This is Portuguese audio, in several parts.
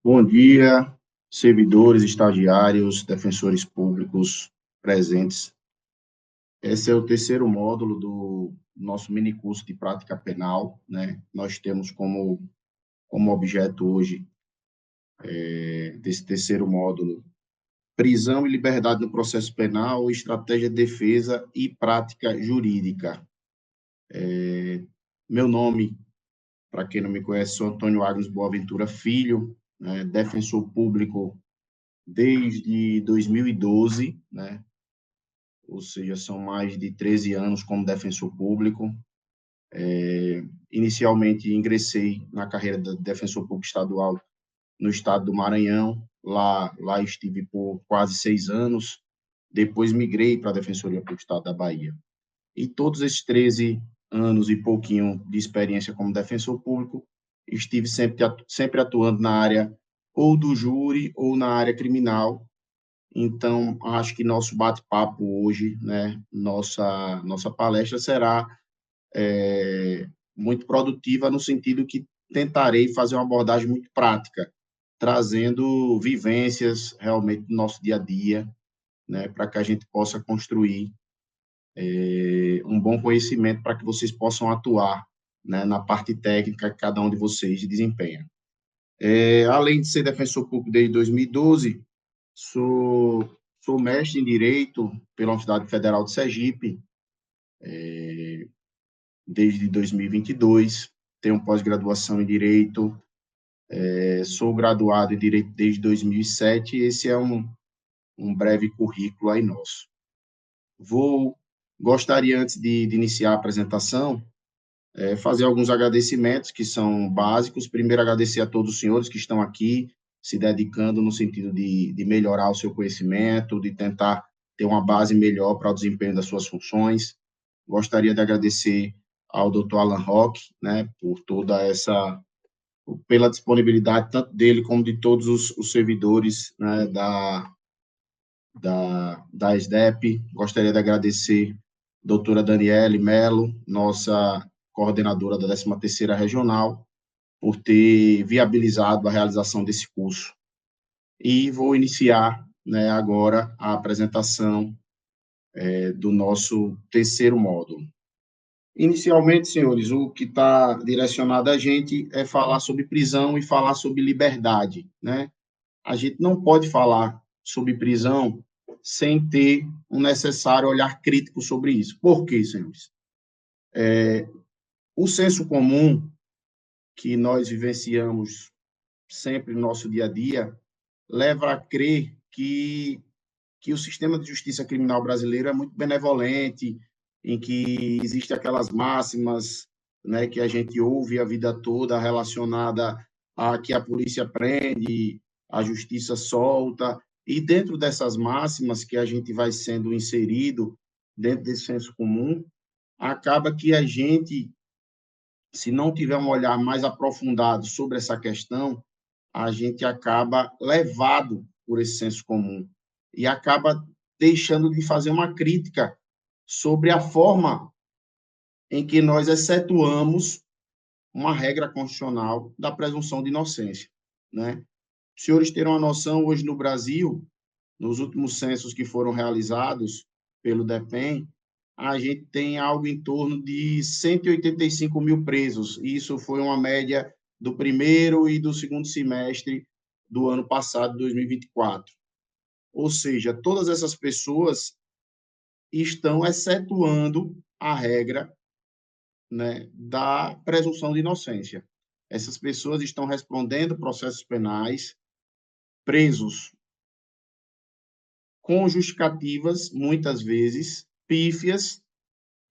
Bom dia, servidores, estagiários, defensores públicos presentes. Esse é o terceiro módulo do nosso minicurso de prática penal, né? Nós temos como objeto hoje, desse terceiro módulo, prisão e liberdade no processo penal, estratégia de defesa e prática jurídica. Meu nome, para quem não me conhece, sou Antônio Agnes Boaventura Filho, né? Defensor público desde 2012, né? Ou seja, são mais de 13 anos como defensor público. Inicialmente, ingressei na carreira de defensor público estadual no estado do Maranhão. Lá estive por quase 6 anos. Depois, migrei para a Defensoria Pública do Estado da Bahia. E todos esses 13 anos e pouquinho de experiência como defensor público, estive sempre atuando na área ou do júri ou na área criminal. Então, acho que nosso bate-papo hoje, né, nossa palestra será muito produtiva no sentido que tentarei fazer uma abordagem muito prática, trazendo vivências realmente do nosso dia a dia, né, para que a gente possa construir um bom conhecimento para que vocês possam atuar, né, na parte técnica que cada um de vocês desempenha. Além de ser defensor público desde 2012, sou mestre em Direito pela Universidade Federal de Sergipe desde 2022, tenho pós-graduação em Direito, sou graduado em Direito desde 2007, e esse é um breve currículo aí nosso. Gostaria, antes de iniciar a apresentação, fazer alguns agradecimentos que são básicos. Primeiro, agradecer a todos os senhores que estão aqui se dedicando no sentido de melhorar o seu conhecimento, de tentar ter uma base melhor para o desempenho das suas funções. Gostaria de agradecer ao Dr. Alan Roque, né, por toda pela disponibilidade tanto dele como de todos os servidores, né, da SDEP. Gostaria de agradecer a doutora Daniele Melo, nossa coordenadora da 13ª Regional, por ter viabilizado a realização desse curso. E vou iniciar, né, agora a apresentação do nosso terceiro módulo. Inicialmente, senhores, o que está direcionado a gente é falar sobre prisão e falar sobre liberdade, né? A gente não pode falar sobre prisão sem ter um necessário olhar crítico sobre isso. Por quê, senhores? O senso comum que nós vivenciamos sempre no nosso dia a dia leva a crer que o sistema de justiça criminal brasileiro é muito benevolente, em que existem aquelas máximas, né, que a gente ouve a vida toda relacionada a que a polícia prende, a justiça solta, e dentro dessas máximas que a gente vai sendo inserido, dentro desse senso comum, acaba que a gente, se não tiver um olhar mais aprofundado sobre essa questão, a gente acaba levado por esse senso comum e acaba deixando de fazer uma crítica sobre a forma em que nós excetuamos uma regra constitucional da presunção de inocência, né? Os senhores terão uma noção, hoje no Brasil, nos últimos censos que foram realizados pelo DEPEN, a gente tem algo em torno de 185 mil presos. Isso foi uma média do primeiro e do segundo semestre do ano passado, 2024. Ou seja, todas essas pessoas estão excetuando a regra, né, da presunção de inocência. Essas pessoas estão respondendo processos penais, presos com justificativas, muitas vezes, pífias,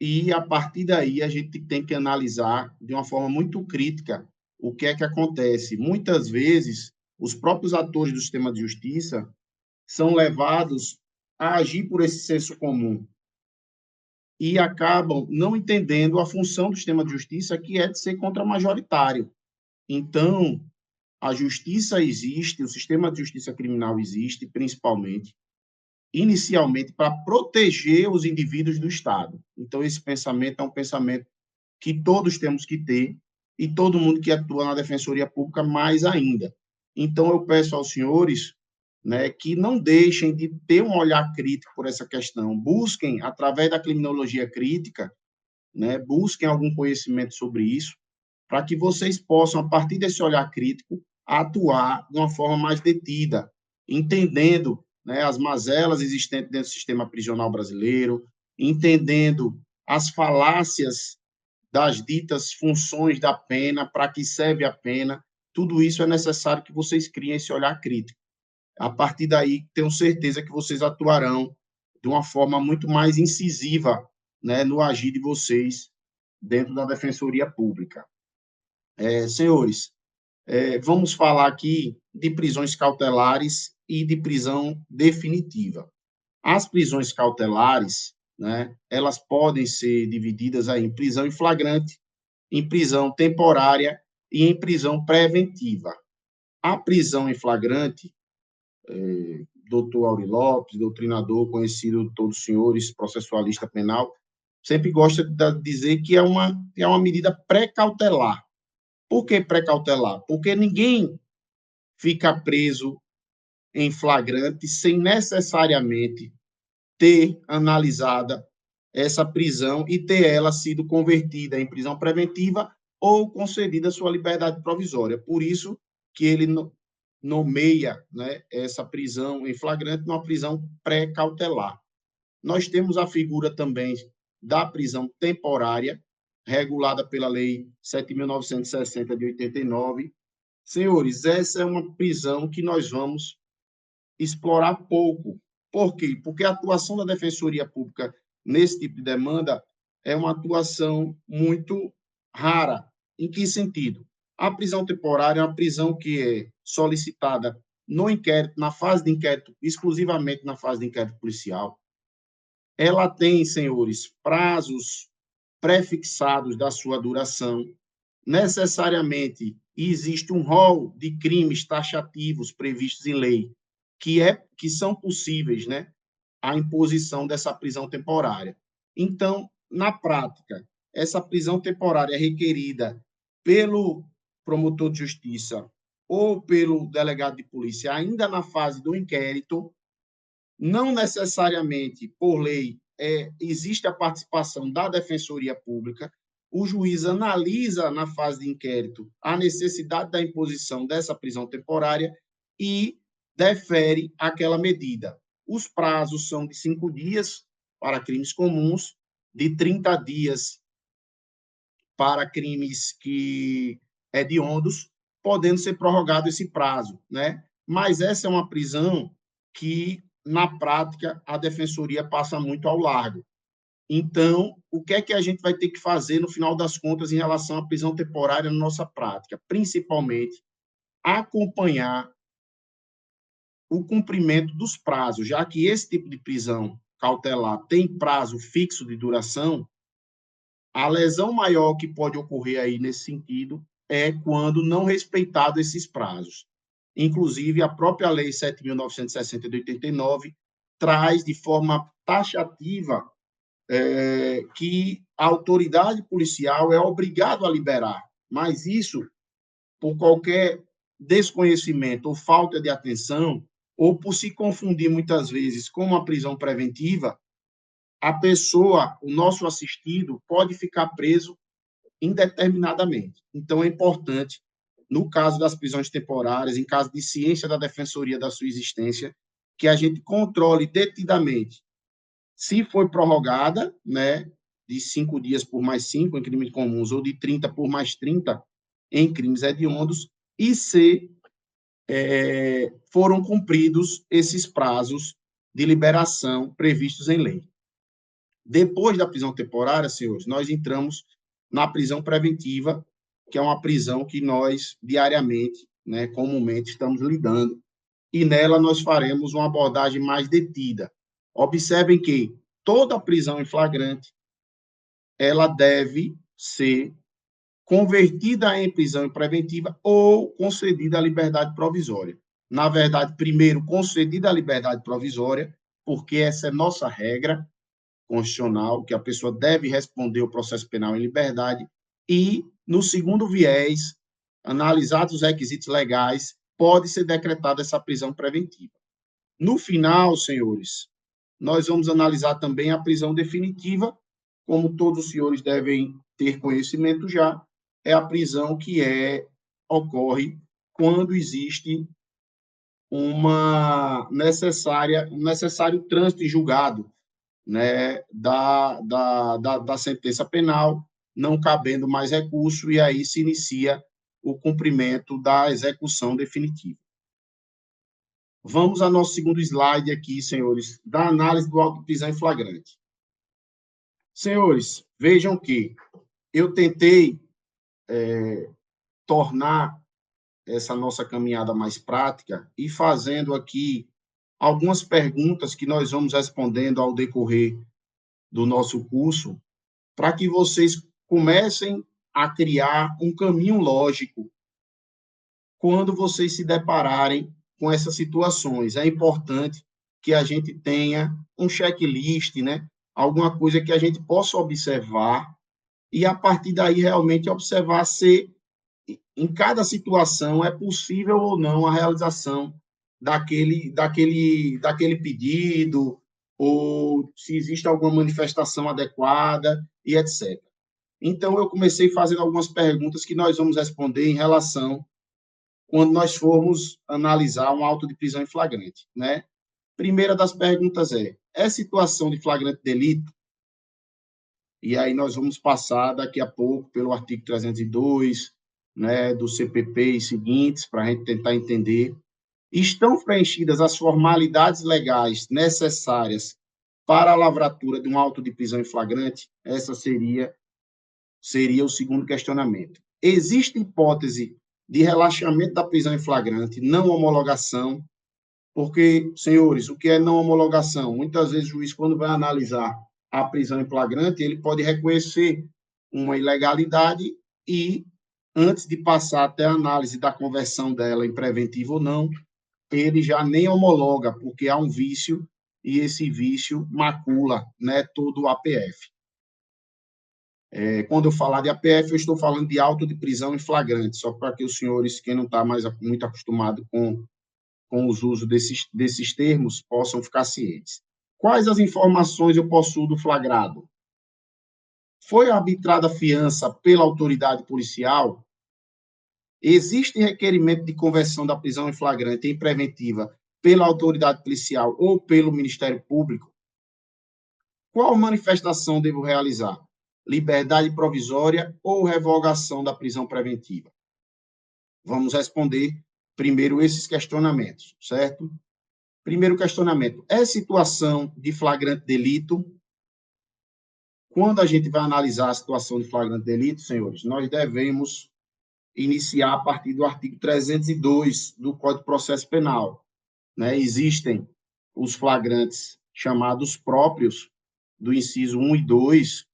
e a partir daí a gente tem que analisar de uma forma muito crítica o que é que acontece. Muitas vezes, os próprios atores do sistema de justiça são levados a agir por esse senso comum e acabam não entendendo a função do sistema de justiça, que é de ser contra-majoritário. Então, a justiça existe, o sistema de justiça criminal existe, principalmente, inicialmente, para proteger os indivíduos do Estado. Então, esse pensamento é um pensamento que todos temos que ter, e todo mundo que atua na Defensoria Pública mais ainda. Então, eu peço aos senhores, né, que não deixem de ter um olhar crítico por essa questão. Busquem, através da criminologia crítica, né, busquem algum conhecimento sobre isso, para que vocês possam, a partir desse olhar crítico, atuar de uma forma mais detida, entendendo, né, as mazelas existentes dentro do sistema prisional brasileiro, entendendo as falácias das ditas funções da pena, para que serve a pena. Tudo isso é necessário que vocês criem esse olhar crítico. A partir daí, tenho certeza que vocês atuarão de uma forma muito mais incisiva, né, no agir de vocês dentro da Defensoria Pública. Senhores, vamos falar aqui de prisões cautelares e de prisão definitiva. As prisões cautelares, né, elas podem ser divididas aí em prisão em flagrante, em prisão temporária e em prisão preventiva. A prisão em flagrante, doutor Auri Lopes, doutrinador conhecido de todos os senhores, processualista penal, sempre gosta de dizer que é uma medida pré-cautelar. Por que pré-cautelar? Porque ninguém fica preso em flagrante sem necessariamente ter analisada essa prisão e ter ela sido convertida em prisão preventiva ou concedida sua liberdade provisória. Por isso que ele nomeia, né, essa prisão em flagrante uma prisão pré-cautelar. Nós temos a figura também da prisão temporária, regulada pela Lei 7.960 de 89. Senhores, essa é uma prisão que nós vamos explorar pouco. Por quê? Porque a atuação da Defensoria Pública nesse tipo de demanda é uma atuação muito rara. Em que sentido? A prisão temporária é uma prisão que é solicitada no inquérito, na fase de inquérito, exclusivamente na fase de inquérito policial. Ela tem, senhores, prazos prefixados da sua duração. Necessariamente existe um rol de crimes taxativos previstos em lei que são possíveis, né, a imposição dessa prisão temporária. Então, na prática, essa prisão temporária é requerida pelo promotor de justiça ou pelo delegado de polícia ainda na fase do inquérito. Não necessariamente, por lei, existe a participação da Defensoria Pública. O juiz analisa, na fase de inquérito, a necessidade da imposição dessa prisão temporária e defere aquela medida. Os prazos são de 5 dias para crimes comuns, de 30 dias para crimes que hediondos, podendo ser prorrogado esse prazo, né? Mas essa é uma prisão que, na prática, a Defensoria passa muito ao largo. Então, o que é que a gente vai ter que fazer, no final das contas, em relação à prisão temporária na nossa prática? Principalmente, acompanhar o cumprimento dos prazos, já que esse tipo de prisão cautelar tem prazo fixo de duração. A lesão maior que pode ocorrer aí nesse sentido é quando não respeitado esses prazos. Inclusive, a própria Lei 7.960 de 89 traz de forma taxativa que a autoridade policial é obrigada a liberar, mas isso, por qualquer desconhecimento ou falta de atenção, ou por se confundir muitas vezes com uma prisão preventiva, a pessoa, o nosso assistido, pode ficar preso indeterminadamente. Então, é importante, no caso das prisões temporárias, em caso de ciência da Defensoria da sua existência, que a gente controle detidamente se foi prorrogada, né, de 5 dias por mais 5 em crimes comuns, ou de 30 por mais 30 em crimes hediondos, e se foram cumpridos esses prazos de liberação previstos em lei. Depois da prisão temporária, senhores, nós entramos na prisão preventiva, que é uma prisão que nós, diariamente, né, comumente, estamos lidando, e nela nós faremos uma abordagem mais detida. Observem que toda prisão em flagrante, ela deve ser convertida em prisão preventiva ou concedida a liberdade provisória. Na verdade, primeiro, concedida a liberdade provisória, porque essa é nossa regra constitucional, que a pessoa deve responder o processo penal em liberdade, e, no segundo viés, analisados os requisitos legais, pode ser decretada essa prisão preventiva. No final, senhores, nós vamos analisar também a prisão definitiva, como todos os senhores devem ter conhecimento já, é a prisão que ocorre quando existe um necessário trânsito em julgado, né, da sentença penal, não cabendo mais recurso, e aí se inicia o cumprimento da execução definitiva. Vamos ao nosso segundo slide aqui, senhores, da análise do auto de prisão em flagrante. Senhores, vejam que eu tentei tornar essa nossa caminhada mais prática e fazendo aqui algumas perguntas que nós vamos respondendo ao decorrer do nosso curso, para que vocês comecem a criar um caminho lógico quando vocês se depararem com essas situações. É importante que a gente tenha um checklist, né? Alguma coisa que a gente possa observar e, a partir daí, realmente observar se, em cada situação, é possível ou não a realização daquele pedido, ou se existe alguma manifestação adequada, e etc. Então, eu comecei fazendo algumas perguntas que nós vamos responder em relação quando nós formos analisar um auto de prisão em flagrante, né? Primeira das perguntas é situação de flagrante delito? E aí nós vamos passar daqui a pouco pelo artigo 302, né, do CPP e seguintes, para a gente tentar entender. Estão preenchidas as formalidades legais necessárias para a lavratura de um auto de prisão em flagrante? Essa seria o segundo questionamento. Existe hipótese de relaxamento da prisão em flagrante, não homologação? Porque, senhores, o que é não homologação? Muitas vezes o juiz, quando vai analisar a prisão em flagrante, ele pode reconhecer uma ilegalidade e, antes de passar até a análise da conversão dela em preventivo ou não, ele já nem homologa, porque há um vício e esse vício macula, né, todo o APF. Quando eu falar de APF, eu estou falando de auto de prisão em flagrante, só para que os senhores, quem não está mais muito acostumado com os usos desses termos, possam ficar cientes. Quais as informações eu possuo do flagrado? Foi arbitrada fiança pela autoridade policial? Existe requerimento de conversão da prisão em flagrante em preventiva pela autoridade policial ou pelo Ministério Público? Qual manifestação devo realizar? Liberdade provisória ou revogação da prisão preventiva? Vamos responder primeiro esses questionamentos, certo? Primeiro questionamento, é situação de flagrante delito? Quando a gente vai analisar a situação de flagrante delito, senhores, nós devemos iniciar a partir do artigo 302 do Código de Processo Penal, né? Existem os flagrantes chamados próprios, do inciso 1 e 2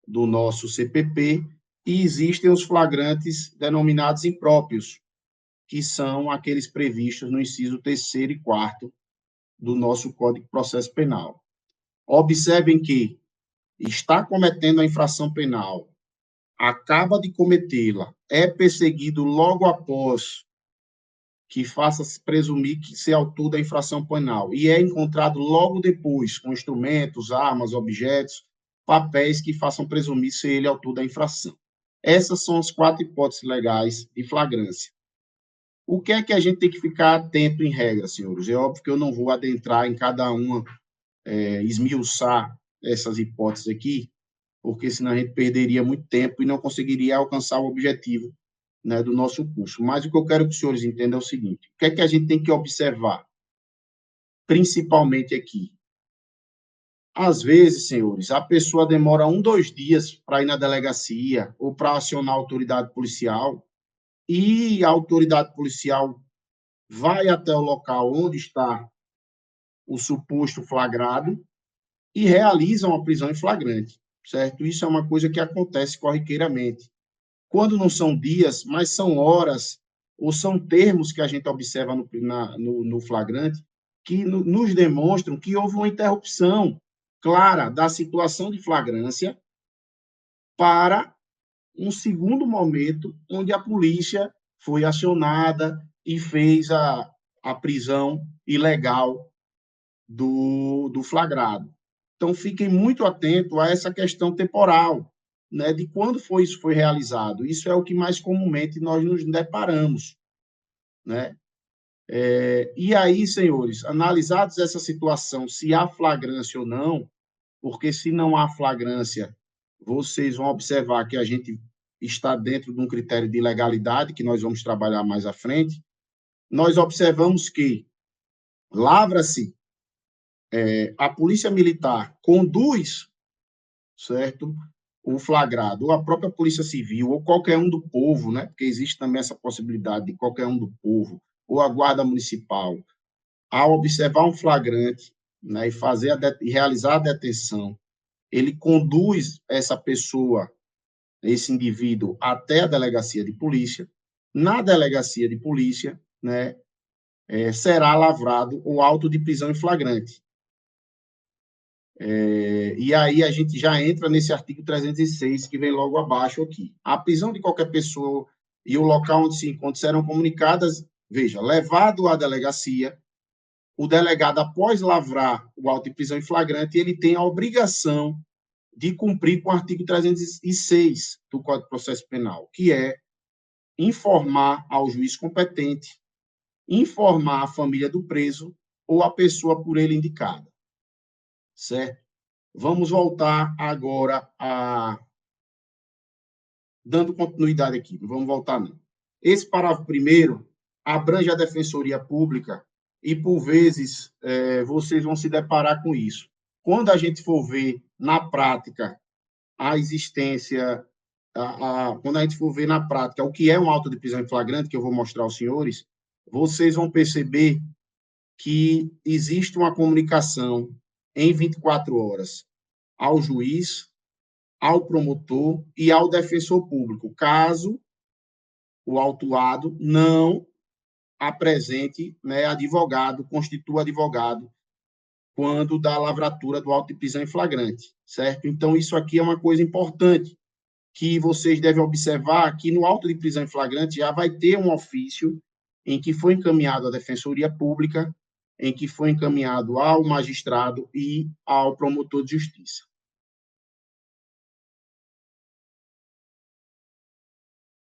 do nosso CPP, e existem os flagrantes denominados impróprios, que são aqueles previstos no inciso 3º e 4º do nosso Código de Processo Penal. Observem que está cometendo a infração penal, acaba de cometê-la, é perseguido logo após que faça-se presumir que ser autor da infração penal e é encontrado logo depois com instrumentos, armas, objetos, papéis que façam presumir ser ele autor da infração. Essas são as 4 hipóteses legais de flagrância. O que é que a gente tem que ficar atento em regra, senhores? É óbvio que eu não vou adentrar em cada uma, esmiuçar essas hipóteses aqui, porque senão a gente perderia muito tempo e não conseguiria alcançar o objetivo, né, do nosso curso. Mas o que eu quero que os senhores entendam é o seguinte: o que é que a gente tem que observar? Principalmente aqui. Às vezes, senhores, a pessoa demora 1, 2 dias para ir na delegacia ou para acionar a autoridade policial, e a autoridade policial vai até o local onde está o suposto flagrado e realiza uma prisão em flagrante, certo? Isso é uma coisa que acontece corriqueiramente. Quando não são dias, mas são horas, ou são termos que a gente observa no flagrante, que nos demonstram que houve uma interrupção clara da situação de flagrância para um segundo momento onde a polícia foi acionada e fez a prisão ilegal do flagrado. Então, fiquem muito atentos a essa questão temporal, né, de quando isso foi realizado. Isso é o que mais comumente nós nos deparamos, né? E aí, senhores, analisados essa situação, se há flagrância ou não, porque se não há flagrância, vocês vão observar que a gente está dentro de um critério de legalidade, que nós vamos trabalhar mais à frente. Nós observamos que lavra-se, a Polícia Militar conduz, certo, o flagrado, ou a própria Polícia Civil, ou qualquer um do povo, né, porque existe também essa possibilidade de qualquer um do povo, ou a Guarda Municipal, ao observar um flagrante, né, e realizar a detenção, ele conduz essa pessoa, esse indivíduo, até a delegacia de polícia. Na delegacia de polícia, né, será lavrado o auto de prisão em flagrante. E aí a gente já entra nesse artigo 306, que vem logo abaixo aqui. A prisão de qualquer pessoa e o local onde se encontra serão comunicadas, veja, levado à delegacia, o delegado, após lavrar o auto de prisão em flagrante, ele tem a obrigação de cumprir com o artigo 306 do Código de Processo Penal, que é informar ao juiz competente, informar a família do preso ou a pessoa por ele indicada, certo? Vamos voltar agora a... Dando continuidade aqui, não vamos voltar não. Esse parágrafo primeiro abrange a Defensoria Pública e, por vezes, vocês vão se deparar com isso. Quando a gente for ver na prática a existência, quando a gente for ver na prática o que é um auto de prisão em flagrante, que eu vou mostrar aos senhores, vocês vão perceber que existe uma comunicação em 24 horas ao juiz, ao promotor e ao defensor público, caso o autuado não apresente, né, advogado, constitua advogado, quando da lavratura do auto de prisão em flagrante, certo? Então, isso aqui é uma coisa importante, que vocês devem observar que no auto de prisão em flagrante já vai ter um ofício em que foi encaminhado à Defensoria Pública, em que foi encaminhado ao magistrado e ao promotor de justiça.